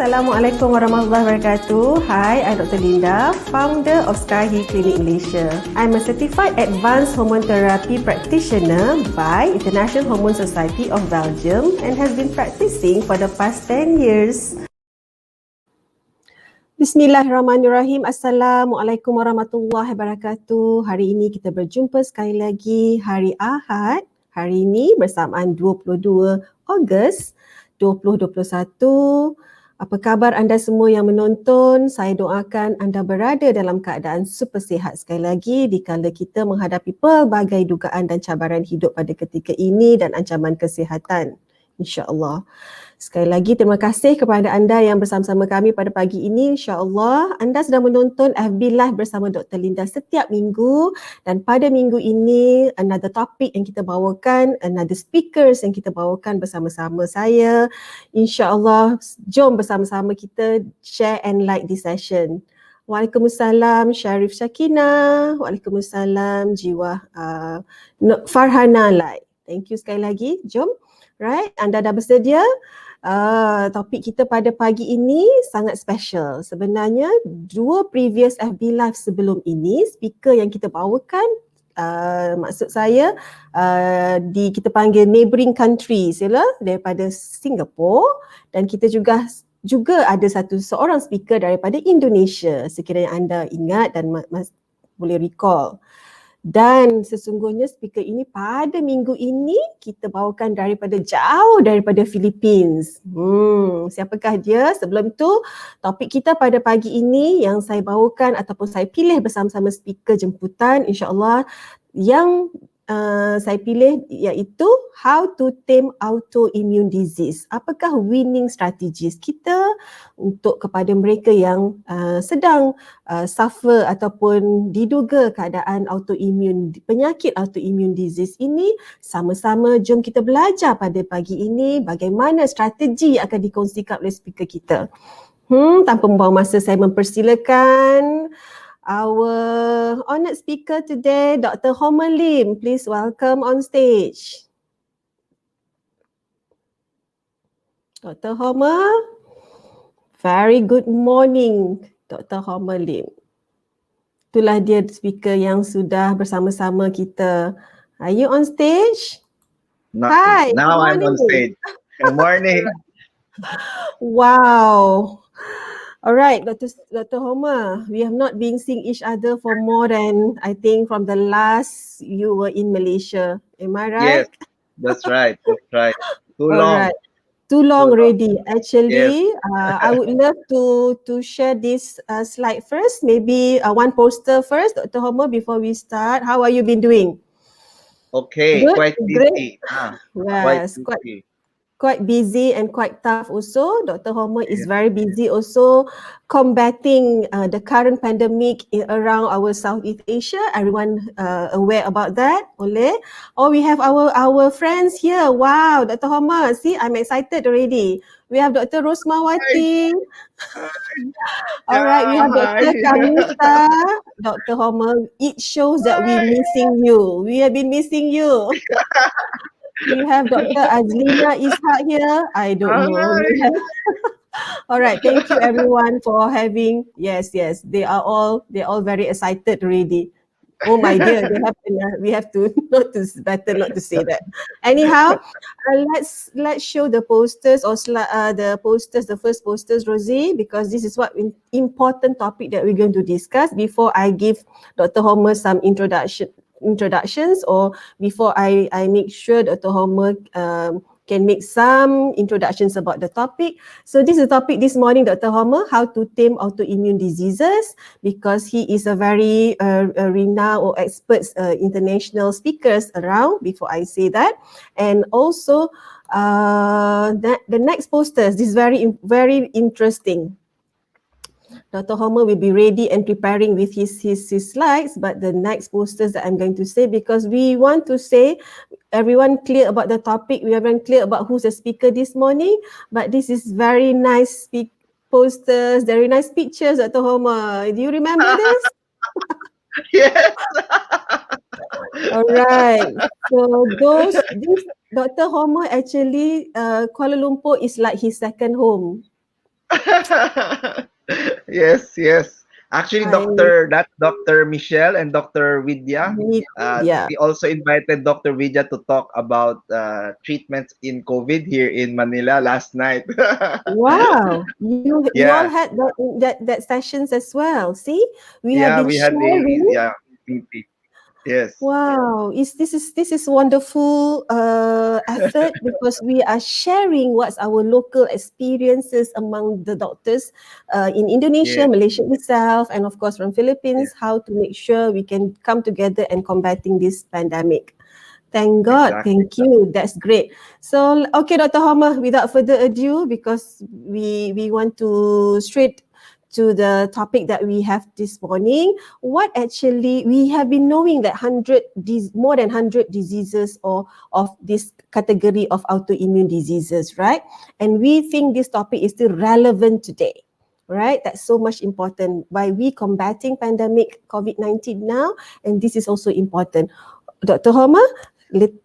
Assalamualaikum warahmatullahi wabarakatuh. Hi, I'm Dr. Linda, founder of Skyhe Clinic Malaysia. I'm a certified advanced hormone therapy practitioner by International Hormone Society of Belgium and has been practicing for the past 10 years. Bismillahirrahmanirrahim. Assalamualaikum warahmatullahi wabarakatuh. Hari ini kita berjumpa sekali lagi hari Ahad. Hari ini bersamaan 22 Ogos 2021. Apa khabar anda semua yang menonton? Saya doakan anda berada dalam keadaan super sihat sekali lagi dikala kita menghadapi pelbagai dugaan dan cabaran hidup pada ketika ini dan ancaman kesihatan, insya-Allah. Sekali lagi terima kasih kepada anda yang bersama-sama kami pada pagi ini. InsyaAllah anda sedang menonton FB Live bersama Dr. Linda setiap minggu, dan pada minggu ini another topik yang kita bawakan, another speakers yang kita bawakan bersama-sama saya. InsyaAllah jom bersama-sama kita share and like this session. Waalaikumsalam Syarif Syakina. Waalaikumsalam Jiwa Farhana Lai. Thank you sekali lagi. Jom. Right, anda dah bersedia? Topik kita pada pagi ini sangat special. Sebenarnya dua previous FB Live sebelum ini, speaker yang kita bawakan, maksud saya kita panggil neighbouring countries daripada Singapura, dan kita juga ada seorang speaker daripada Indonesia, sekiranya anda ingat dan boleh recall. Dan sesungguhnya speaker ini pada minggu ini kita bawakan jauh daripada Philippines. Siapakah dia? Sebelum tu, topik kita pada pagi ini yang saya bawakan ataupun saya pilih bersama-sama speaker jemputan, insya-Allah, yang saya pilih iaitu How to Tame Autoimmune Disease. Apakah winning strategies kita untuk kepada mereka yang sedang suffer ataupun diduga keadaan penyakit autoimmune disease ini. Sama-sama jom kita belajar pada pagi ini bagaimana strategi yang akan dikongsikan oleh speaker kita. Tanpa membuang masa, saya mempersilakan our honoured speaker today, Dr. Homer Lim. Please welcome on stage. Dr. Homer, very good morning, Dr. Homer Lim. Itulah dia speaker yang sudah bersama-sama kita. Are you on stage? Hi. Now I'm on stage. Good morning. Wow. Alright, Dr. Homer, we have not been seeing each other for more than, I think, from the last you were in Malaysia. Am I right? Yes, that's right. That's right. Too long. Right. Too long already. Actually, yes. I would love to share this slide first. Maybe one poster first, Dr. Homer, before we start. How are you been doing? Okay, good? Quite busy. Yes, quite busy and quite tough also. Dr. Homer is very busy also combating the current pandemic around our Southeast Asia. Everyone aware about that? Oh, we have our friends here. Wow, Dr. Homer, see, I'm excited already. We have Dr. Rosmawati. Alright, we have Dr. Kamisa. Dr. Homer, it shows that we're missing you. We have been missing you. We have Dr. Azlina Ishak here. I don't know. All right, thank you everyone for having. Yes, they are all very excited already. Oh my dear, we have to better not to say that. Anyhow, let's show the posters or the first posters, Rosie, because this is what important topic that we're going to discuss. Before I give Dr. Homer some introductions, or before I make sure Dr. Homer can make some introductions about the topic. So this is the topic this morning, Dr. Homer, how to tame autoimmune diseases, because he is a very renowned or expert international speakers around, before I say that. And also the next posters, this is very, very interesting. Dr. Homer will be ready and preparing with his slides, but the next posters that I'm going to say, because we want to say everyone clear about the topic, we are very clear about who's the speaker this morning, but this is very nice posters, very nice pictures, Dr. Homer. Do you remember this? Yes. All right. So this Dr. Homer actually, Kuala Lumpur is like his second home. Yes, yes. Actually, I Dr. Michelle and Dr. Vidya, need, yeah. we also invited Dr. Vidya to talk about treatments in COVID here in Manila last night. Wow, you all Yeah, had that sessions as well. See, we have yeah, been we had the sharing. yeah meeting. Yes, Wow, this is wonderful effort because we are sharing what's our local experiences among the doctors in Indonesia, yes, Malaysia itself, and of course from yes, Philippines, how to make sure we can come together and combating this pandemic. Thank God. exactly. Thank you. That's great. So, okay, Dr. Homer, without further ado, because we want to straight to the topic that we have this morning. What actually we have been knowing that more than 100 diseases or of this category of autoimmune diseases, right? And we think this topic is still relevant today. Right, that's so much important. By we combating pandemic COVID-19 now, and this is also important. Dr. Homer,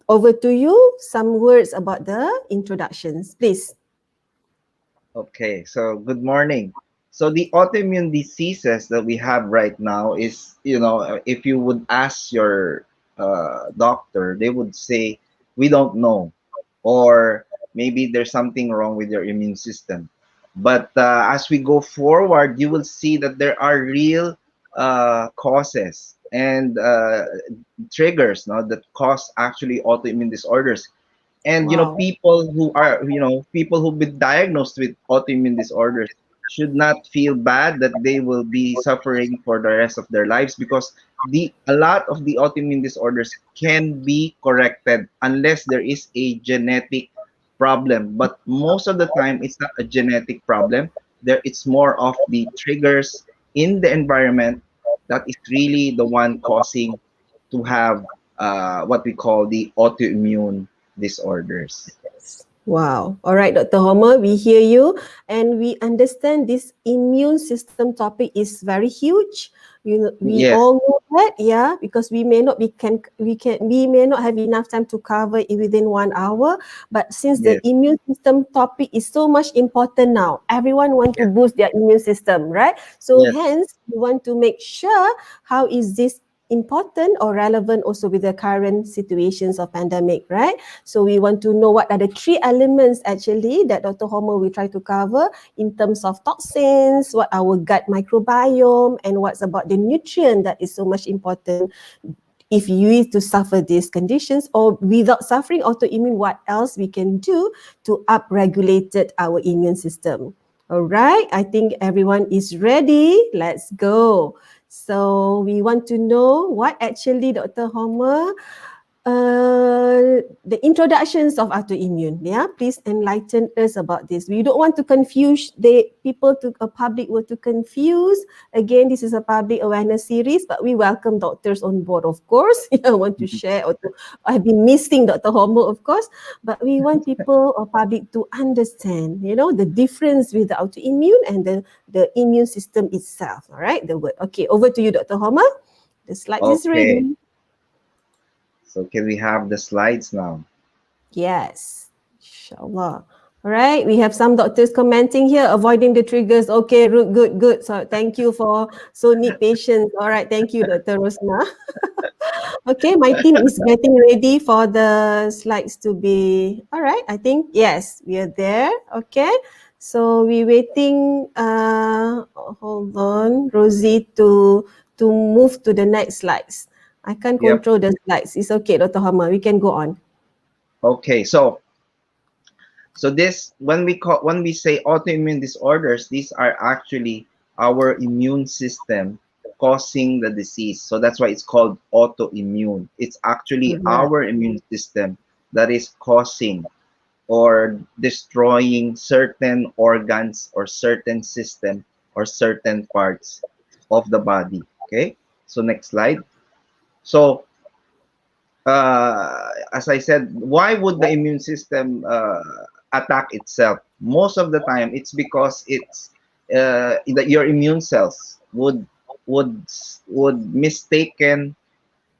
over to you. Some words about the introductions, please. Okay, so good morning. So the autoimmune diseases that we have right now is, if you would ask your doctor, they would say, we don't know, or maybe there's something wrong with your immune system. But as we go forward, you will see that there are real causes and triggers, no, that cause actually autoimmune disorders. And Wow. people who've been diagnosed with autoimmune disorders should not feel bad that they will be suffering for the rest of their lives, because the a lot of the autoimmune disorders can be corrected unless there is a genetic problem. But most of the time it's not a genetic problem. It's more of the triggers in the environment that is really the one causing to have what we call the autoimmune disorders. Wow. All right, Dr. Homer, we hear you and we understand this immune system topic is very huge. You know, we Yes, all know that, yeah, because we may not have enough time to cover it within 1 hour. But since the yes, immune system topic is so much important now, everyone want to yes, boost their immune system, right? So yes, hence, we want to make sure how is this important or relevant also with the current situations of pandemic, right? So we want to know what are the three elements actually that Dr. Homer will try to cover in terms of toxins, what our gut microbiome, and what's about the nutrient that is so much important if you is to suffer these conditions or without suffering autoimmune, what else we can do to upregulate our immune system. All right, I think everyone is ready. Let's go. So we want to know what actually Dr. Homer the introductions of autoimmune. Yeah, please enlighten us about this. We don't want to confuse the people to a public were to confuse. Again, this is a public awareness series, but we welcome doctors on board, of course. I want to share or to, I've been missing Dr. Homo, of course, but we want people or public to understand, the difference with the autoimmune and the immune system itself. All right, the word. Okay, over to you, Dr. Homer. The slide is okay. ready. So can we have the slides now? Yes, inshallah. All right, we have some doctors commenting here, avoiding the triggers. Okay, good, good. So thank you for so need patience. All right, thank you, Dr. Rosna. Okay, my team is getting ready for the slides to be. All right, I think yes, we are there. Okay, so we waiting. Hold on, Rosie, to move to the next slides. I can't Yep. control the slides. It's okay, Dr. Hama. We can go on. Okay. So this when we say autoimmune disorders, these are actually our immune system causing the disease. So that's why it's called autoimmune. It's actually Correct. our immune system that is causing or destroying certain organs or certain system or certain parts of the body. Okay, so next slide. So as I said, why would the immune system attack itself? Most of the time it's because it's that your immune cells would would mistaken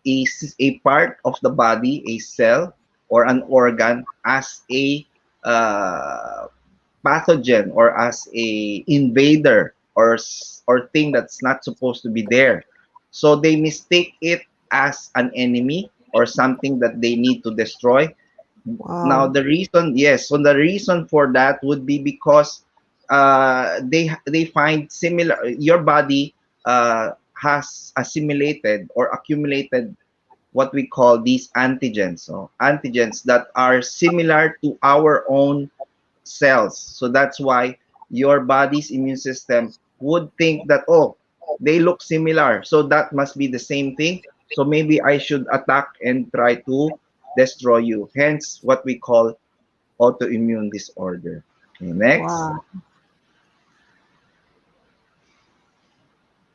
a part of the body, a cell or an organ, as a uh, pathogen or as a invader or thing that's not supposed to be there. So they mistake it as an enemy or something that they need to destroy. Now Wow. the reason, yes, so the reason for that would be because they find similar. Your body has assimilated or accumulated what we call these antigens. So antigens that are similar to our own cells. So that's why your body's immune system would think that, oh, they look similar, so that must be the same thing. So maybe I should attack and try to destroy you. Hence, what we call autoimmune disorder. Okay, next. Wow.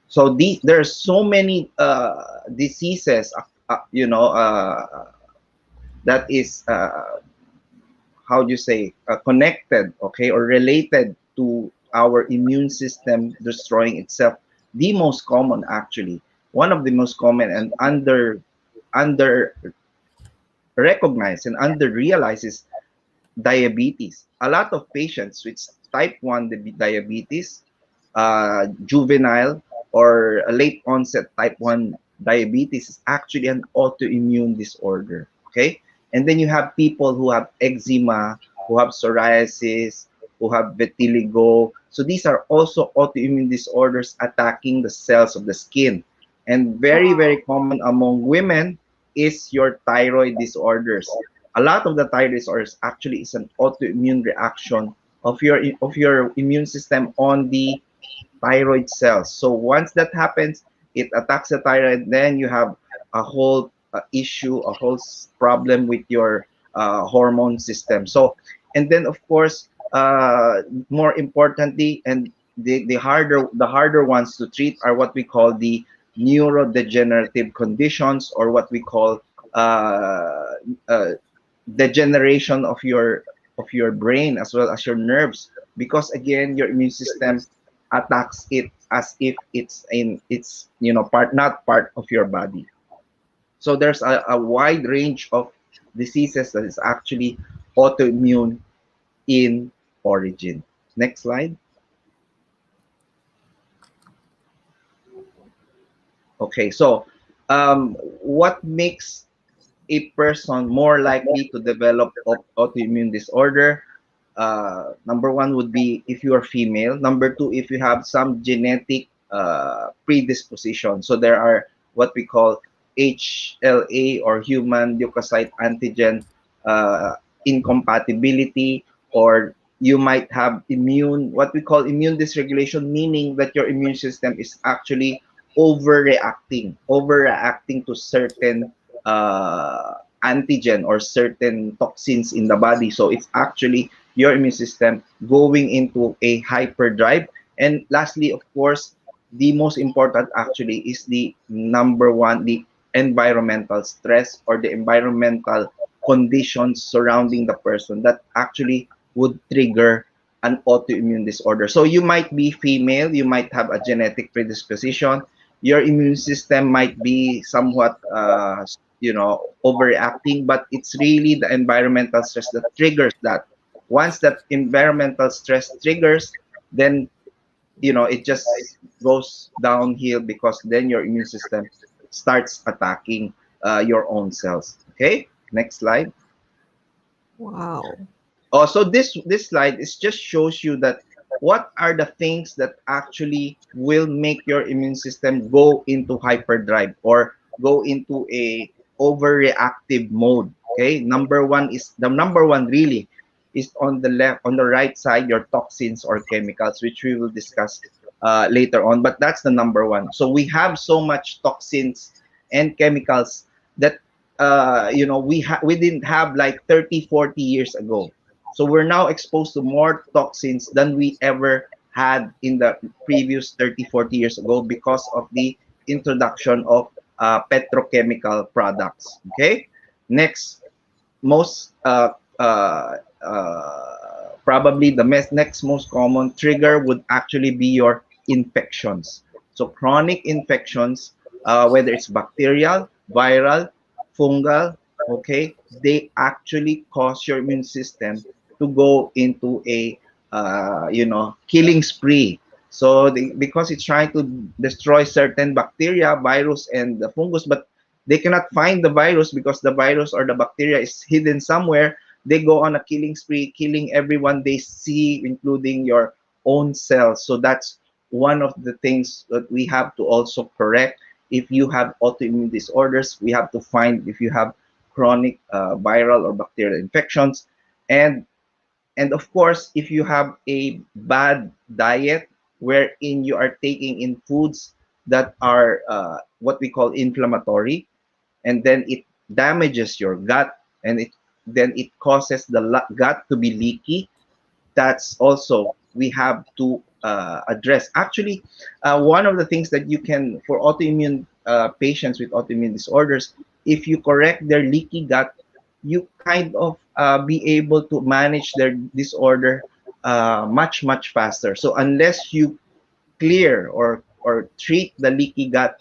So there's so many diseases, that is how do you say, connected, okay, or related to our immune system destroying itself. The most common, actually, one of the most common and under recognized and under realized is diabetes. A lot of patients with type 1 diabetes, juvenile or a late onset type 1 diabetes is actually an autoimmune disorder. Okay. And then you have people who have eczema, who have psoriasis, who have vitiligo. So these are also autoimmune disorders attacking the cells of the skin. And very, very common among women is your thyroid disorders. A lot of the thyroid disorders actually is an autoimmune reaction of your immune system on the thyroid cells. So once that happens, it attacks the thyroid. Then you have a whole issue, a whole problem with your hormone system. So, and then of course, more importantly, and the harder ones to treat are what we call the neurodegenerative conditions, or what we call uh, uh, degeneration of your brain as well as your nerves, because again your immune system attacks it as if it's part, not part of your body. So there's a wide range of diseases that is actually autoimmune in origin. Next slide. Okay, so what makes a person more likely to develop autoimmune disorder? Number one would be if you are female. Number two, if you have some genetic predisposition. So there are what we call HLA, or human leukocyte antigen uh, incompatibility, or you might have what we call immune dysregulation, meaning that your immune system is actually overreacting to certain antigen or certain toxins in the body. So it's actually your immune system going into a hyperdrive. And lastly, of course, the most important actually is the number one, the environmental stress or the environmental conditions surrounding the person that actually would trigger an autoimmune disorder. So you might be female, you might have a genetic predisposition, your immune system might be somewhat overreacting, but it's really the environmental stress that triggers that. Once that environmental stress triggers, then it just goes downhill, because then your immune system starts attacking your own cells. Okay, next slide. Wow. So this slide is just shows you that what are the things that actually will make your immune system go into hyperdrive or go into a overreactive mode. Okay, number one really is on the right side, your toxins or chemicals, which we will discuss later on. But that's the number one. So we have so much toxins and chemicals that we didn't have like 30-40 years ago. So we're now exposed to more toxins than we ever had in the previous 30-40 years ago, because of the introduction of petrochemical products. Okay, next, most probably the next most common trigger would actually be your infections. So chronic infections, whether it's bacterial, viral, fungal, okay, they actually cause your immune system to go into a killing spree. So because it's trying to destroy certain bacteria, virus, and the fungus, but they cannot find the virus because the virus or the bacteria is hidden somewhere. They go on a killing spree, killing everyone they see, including your own cells. So that's one of the things that we have to also correct. If you have autoimmune disorders, we have to find if you have chronic viral or bacterial infections, and of course, if you have a bad diet wherein you are taking in foods that are what we call inflammatory, and then it damages your gut, and it causes the gut to be leaky, that's also we have to address. Actually, one of the things that you can, for autoimmune patients with autoimmune disorders, if you correct their leaky gut, you kind of be able to manage their disorder much faster. So unless you clear or treat the leaky gut,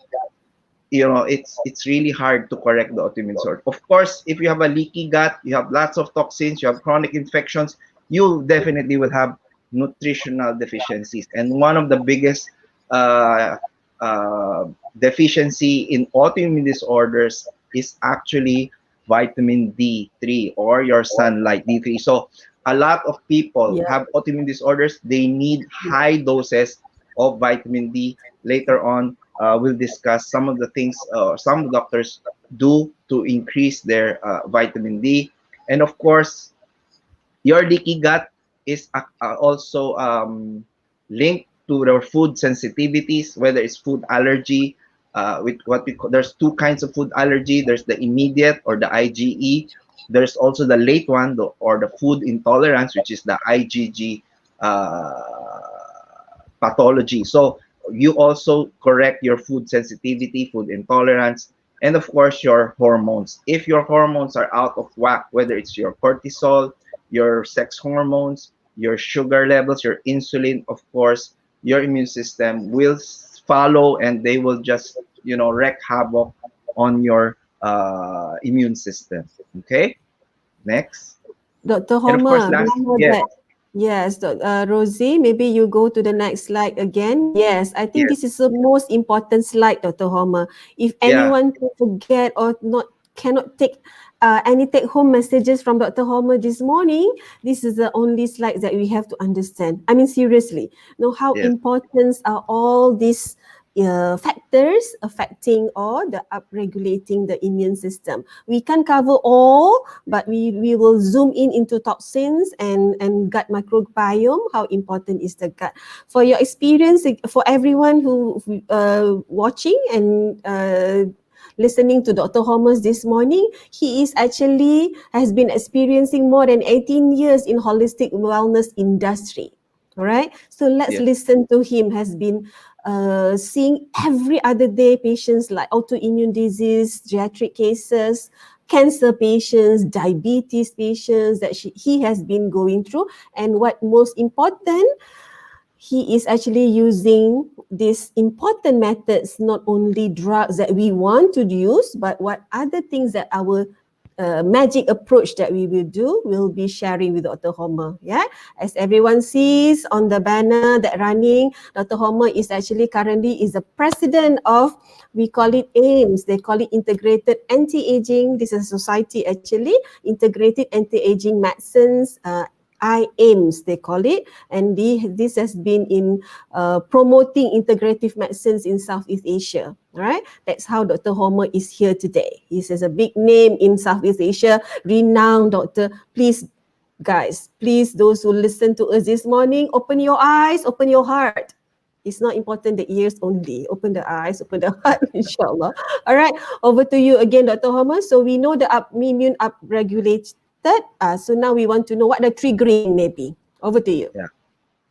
it's really hard to correct the autoimmune disorder. Of course, if you have a leaky gut, you have lots of toxins, you have chronic infections, you definitely will have nutritional deficiencies. And one of the biggest uh, uh, deficiency in autoimmune disorders is actually vitamin D3 or your sunlight D3. So a lot of people Yeah. have autoimmune disorders, they need high doses of vitamin D. Later on, we'll discuss some of the things some doctors do to increase their vitamin D. And of course, your leaky gut is also linked to their food sensitivities, whether it's food allergy. With what we call, there's two kinds of food allergy. There's the immediate or the IgE. There's also the late one, or the food intolerance, which is the IgG pathology. So you also correct your food sensitivity, food intolerance, and of course your hormones. If your hormones are out of whack, whether it's your cortisol, your sex hormones, your sugar levels, your insulin, of course, your immune system will follow, and they will just wreak havoc on your immune system. Okay, next. Dr. And of course, Homer, last, before yes, that, yes, Rosie, maybe you go to the next slide again. Yes, I think yes, this is the most important slide, Dr. Homer. If yeah, anyone forget or not cannot take any take-home messages from Dr. Homer this morning, this is the only slide that we have to understand. I mean, seriously, know how yes, important are all these factors affecting or the upregulating the immune system. We can't cover all, but we will zoom in into toxins and gut microbiome. How important is the gut? For your experience, for everyone who watching and listening to Dr. Homer's this morning, he is actually has been experiencing more than 18 years in holistic wellness industry. All right, so let's yes, listen to him. Has been seeing every other day patients like autoimmune disease, geriatric cases, cancer patients, diabetes patients that he has been going through. And what most important, he is actually using these important methods, not only drugs that we want to use, but what other things that our magic approach that we will do, we'll be sharing with Dr. Homer. Yeah, as everyone sees on the banner that running, Dr. Homer is actually currently is the president of, we call it iAIMS. They call it Integrated Anti-Aging. This is a society actually, Integrated Anti-Aging Medicines. iAIMS they call it, and this has been in promoting integrative medicines in Southeast Asia. All right, that's how Dr. Homer is here today. He says a big name in Southeast Asia, renowned doctor. Please, guys, please, those who listen to us this morning, open your eyes, open your heart. It's not important the ears only. Open the eyes, open the heart, inshallah. All right, over to you again, Dr. Homer. So we know the immune upregulated. So now we want to know what the triggering may be. Over to you. yeah.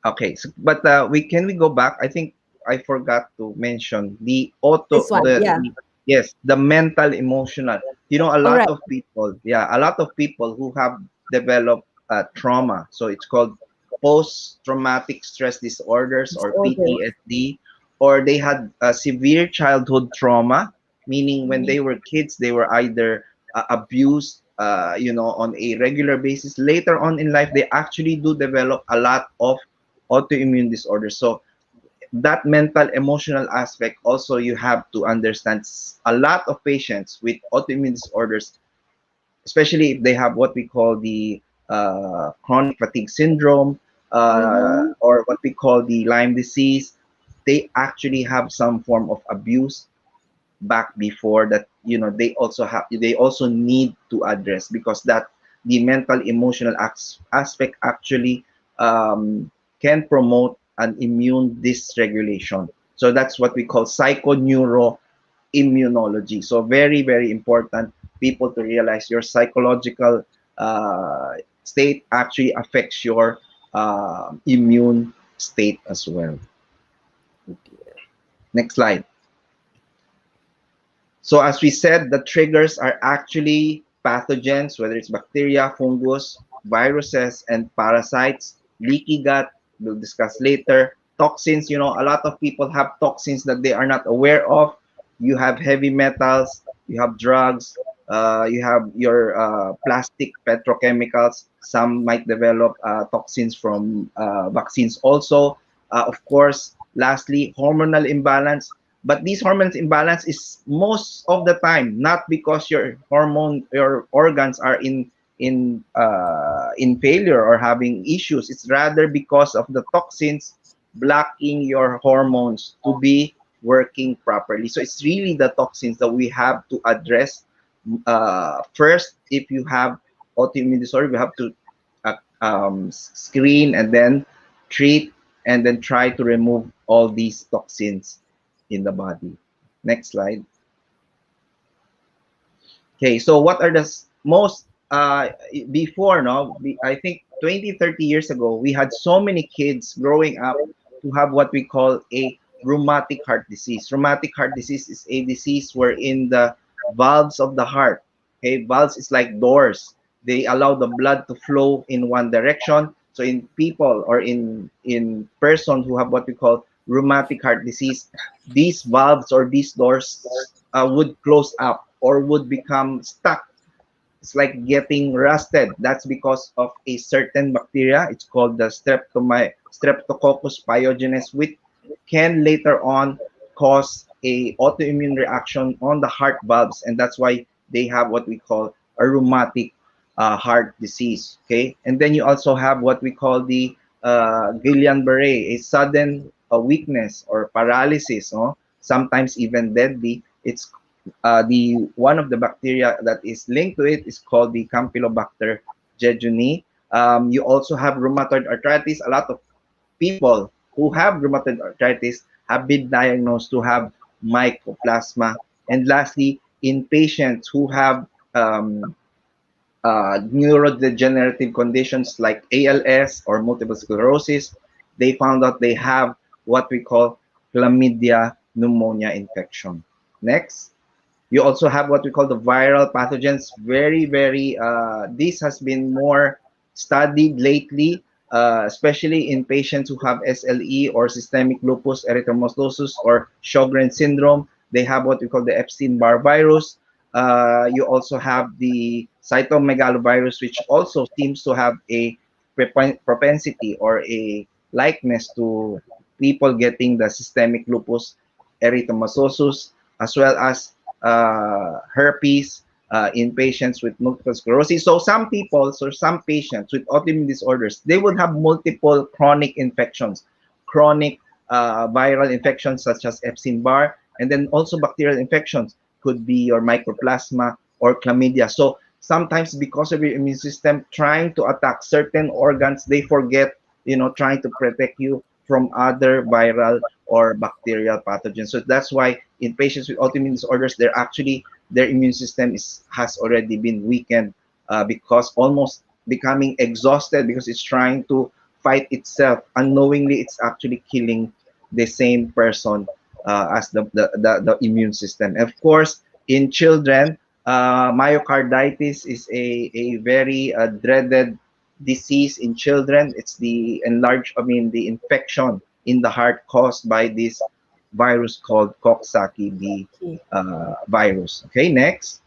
Okay, so, but we go back. I think I forgot to mention the This one, yeah. yes, the mental emotional. A All lot right. of people, yeah, a lot of people who have developed trauma. So it's called post-traumatic stress disorders, or Disorder. PTSD, or they had a severe childhood trauma, meaning when they were kids, they were either abused on a regular basis, later on in life, they actually do develop a lot of autoimmune disorders. So that mental emotional aspect also, you have to understand. A lot of patients with autoimmune disorders, especially if they have what we call the chronic fatigue syndrome, Mm-hmm. or what we call the Lyme disease, they actually have some form of abuse back before that. They also need to address, because that the mental emotional aspect actually can promote an immune dysregulation. So that's what we call psychoneuroimmunology. So very, very important, people, to realize your psychological state actually affects your immune state as well. Next slide. So as we said, the triggers are actually pathogens, whether it's bacteria, fungus, viruses, and parasites. Leaky gut, we'll discuss later. Toxins, a lot of people have toxins that they are not aware of. You have heavy metals, you have drugs, you have your plastic petrochemicals. Some might develop toxins from vaccines also. Of course, lastly, hormonal imbalance. But these hormones imbalance is most of the time not because your organs are in failure or having issues. It's rather because of the toxins blocking your hormones to be working properly. So it's really the toxins that we have to address first. If you have autoimmune disorder, we have to screen and then treat and then try to remove all these toxins in the body. Next slide. Okay, so what are the most before, no? I think 20, 30 years ago, we had so many kids growing up to have what we call a rheumatic heart disease. Rheumatic heart disease is a disease wherein the valves of the heart, okay, valves is like doors. They allow the blood to flow in one direction. So in people or in person who have what we call rheumatic heart disease, these valves or these doors would close up or would become stuck. It's like getting rusted. That's because of a certain bacteria. It's called the Streptococcus pyogenes, which can later on cause a autoimmune reaction on the heart valves, and that's why they have what we call a rheumatic heart disease. Okay, and then you also have what we call the Guillain-Barré, a sudden weakness or paralysis, no? Sometimes even deadly. It's the one of the bacteria that is linked to it is called the Campylobacter jejuni. You also have rheumatoid arthritis. A lot of people who have rheumatoid arthritis have been diagnosed to have mycoplasma. And lastly, in patients who have neurodegenerative conditions like ALS or multiple sclerosis, they found out they have what we call chlamydia pneumonia infection. Next. You also have what we call the viral pathogens. Very, very, this has been more studied lately, especially in patients who have SLE or systemic lupus erythematosus or Sjogren's syndrome. They have what we call the Epstein-Barr virus. You also have the cytomegalovirus, which also seems to have a propensity or a likeness to people getting the systemic lupus erythematosus, as well as herpes in patients with multiple sclerosis. So some patients with autoimmune disorders, they would have multiple chronic infections, chronic viral infections such as Epstein-Barr, and then also bacterial infections could be your mycoplasma or chlamydia. So sometimes because of your immune system trying to attack certain organs, they forget, trying to protect you from other viral or bacterial pathogens. So that's why in patients with autoimmune disorders, their immune system has already been weakened because almost becoming exhausted because it's trying to fight itself. Unknowingly, it's actually killing the same person as the immune system. Of course, in children, myocarditis is a very dreaded disease in children. It's the infection in the heart caused by this virus called Coxsackie, the Okay. virus. Okay, next.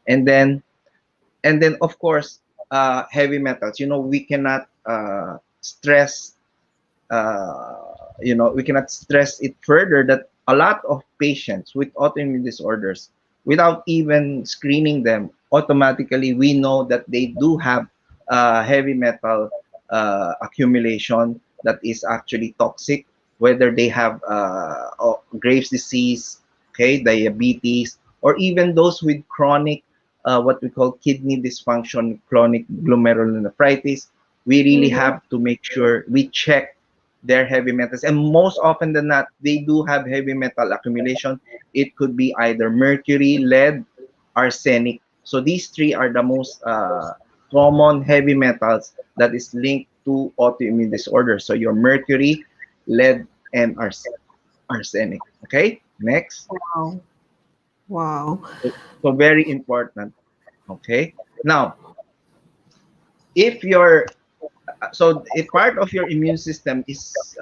And then And then of course, heavy metals. We cannot stress we cannot stress it further that a lot of patients with autoimmune disorders, without even screening them, automatically we know that they do have heavy metal accumulation that is actually toxic, whether they have Graves' disease, okay, diabetes, or even those with chronic, what we call kidney dysfunction, chronic glomerulonephritis. We really Mm-hmm. have to make sure we check their heavy metals. And most often than not, they do have heavy metal accumulation. It could be either mercury, lead, arsenic. So these three are the most common heavy metals that is linked to autoimmune disorders. So your mercury, lead, and arsenic. Okay, next. Wow. Wow. So very important. Okay. Now, if your so a part of your immune system is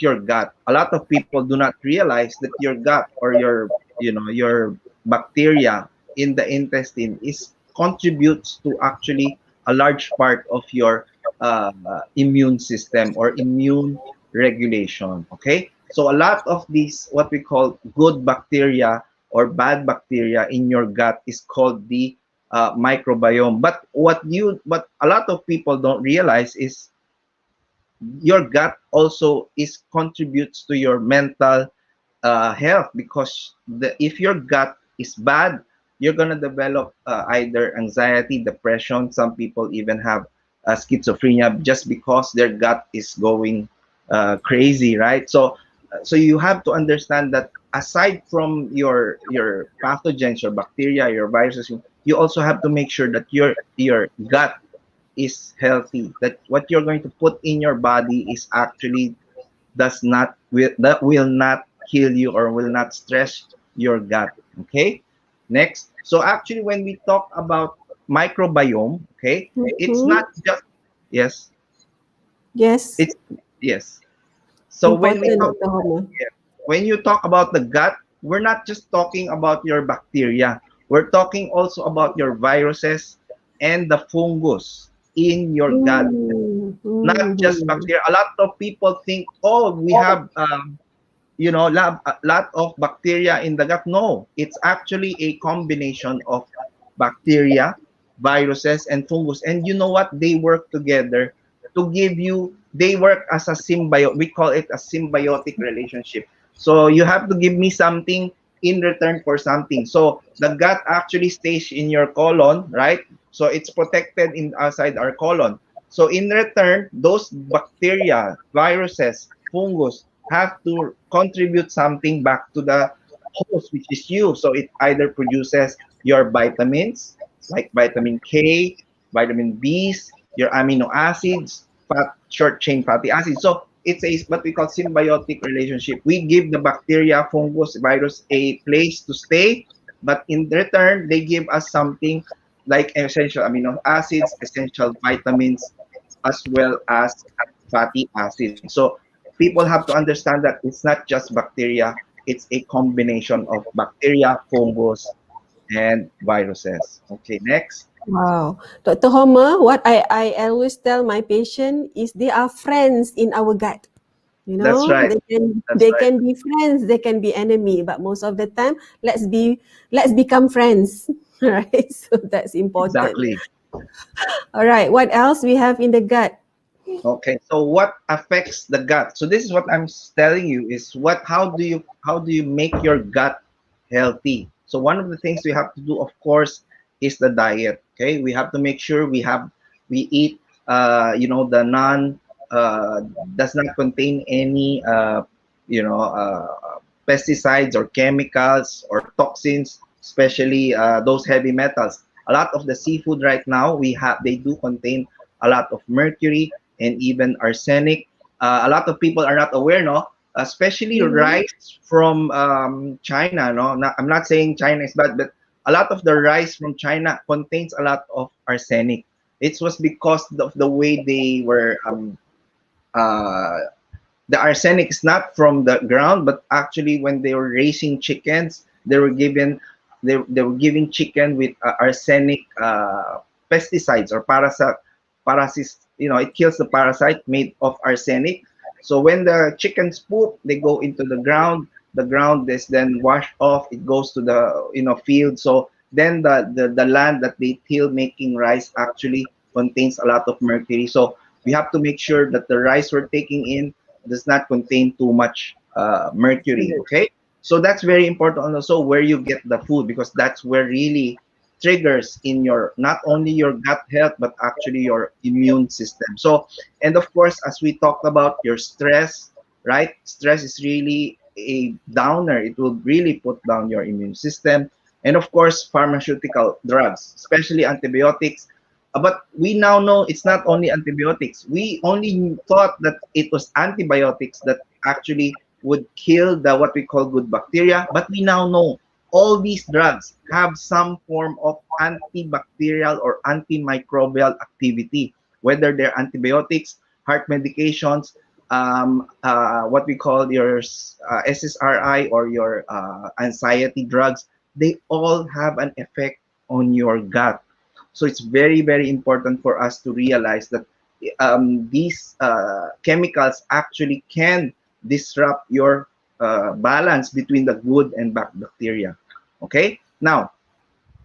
your gut. A lot of people do not realize that your gut, or your bacteria in the intestine is contributes to actually a large part of your immune system or immune regulation. Okay, so a lot of these, what we call good bacteria or bad bacteria in your gut, is called the microbiome. But a lot of people don't realize is your gut also is contributes to your mental health, because if your gut is bad, you're gonna develop either anxiety, depression. Some people even have schizophrenia just because their gut is going crazy, right? So you have to understand that aside from your pathogens, your bacteria, your viruses, you also have to make sure that your gut is healthy, that what you're going to put in your body is actually that will not kill you or will not stress your gut. Okay, next. So actually when we talk about microbiome, okay, it's Mm-hmm. not just, yes, Yes. it's, yes. So when we Important, talk, Dr. Homer. yeah, when you talk about the gut, we're not just talking about your bacteria, we're talking also about your viruses and the fungus in your gut, not just Mm-hmm. bacteria. A lot of people think, oh, we have a lot of bacteria in the gut. No, it's actually a combination of bacteria, viruses, and fungus. And you know what? They work together to give you. They work as a symbiote. We call it a symbiotic relationship. So you have to give me something in return for something. So the gut actually stays in your colon, right? So it's protected in outside our colon. So in return, those bacteria, viruses, fungus have to contribute something back to the host, which is you. So it either produces your vitamins like vitamin K, vitamin B's, your amino acids, short chain fatty acids. So it's a what we call symbiotic relationship. We give the bacteria, fungus, virus a place to stay, but in return, they give us something like essential amino acids, essential vitamins, as well as fatty acids. So people have to understand that it's not just bacteria, it's a combination of bacteria, fungus, and viruses. Okay, next. Wow. Dr. Homer, what I always tell my patient is they are friends in our gut. You That's know, right. they can That's they right. can be friends, they can be enemy, but most of the time, let's become friends. Right? So that's important. Exactly. All right. What else we have in the gut? Okay, so what affects the gut? So this is what telling you is how do you make your gut healthy? So one of the things we have to do, of course, is the diet. Okay, we have to make sure we eat the non does not contain any pesticides or chemicals or toxins, especially those heavy metals. A lot of the seafood right now they do contain a lot of mercury and even arsenic. A lot of people are not aware, no? Especially Mm-hmm. rice from China, no? I'm not saying China is bad, but a lot of the rice from China contains a lot of arsenic. It was because of the way they were uh, the arsenic is not from the ground, but actually when they were raising chickens, they were given they were giving chicken with arsenic pesticides or parasites. You know, it kills the parasite made of arsenic. So when the chickens poop, they go into the ground. The ground is then washed off. It goes to the field. So then the land that they till making rice actually contains a lot of mercury. So we have to make sure that the rice we're taking in does not contain too much mercury. Okay, so that's very important also where you get the food, because that's where really triggers in your not only your gut health but actually your immune system. So, and of course, as we talked about your stress, right? Stress is really a downer. It will really put down your immune system. And of course, pharmaceutical drugs, especially antibiotics. But we now know it's not only antibiotics. We only thought that it was antibiotics that actually would kill the what we call good bacteria. But we now know all these drugs have some form of antibacterial or antimicrobial activity, whether they're antibiotics, heart medications, what we call your SSRI or your anxiety drugs. They all have an effect on your gut. So it's very, very important for us to realize that these chemicals actually can disrupt your balance between the good and bad bacteria. Okay, now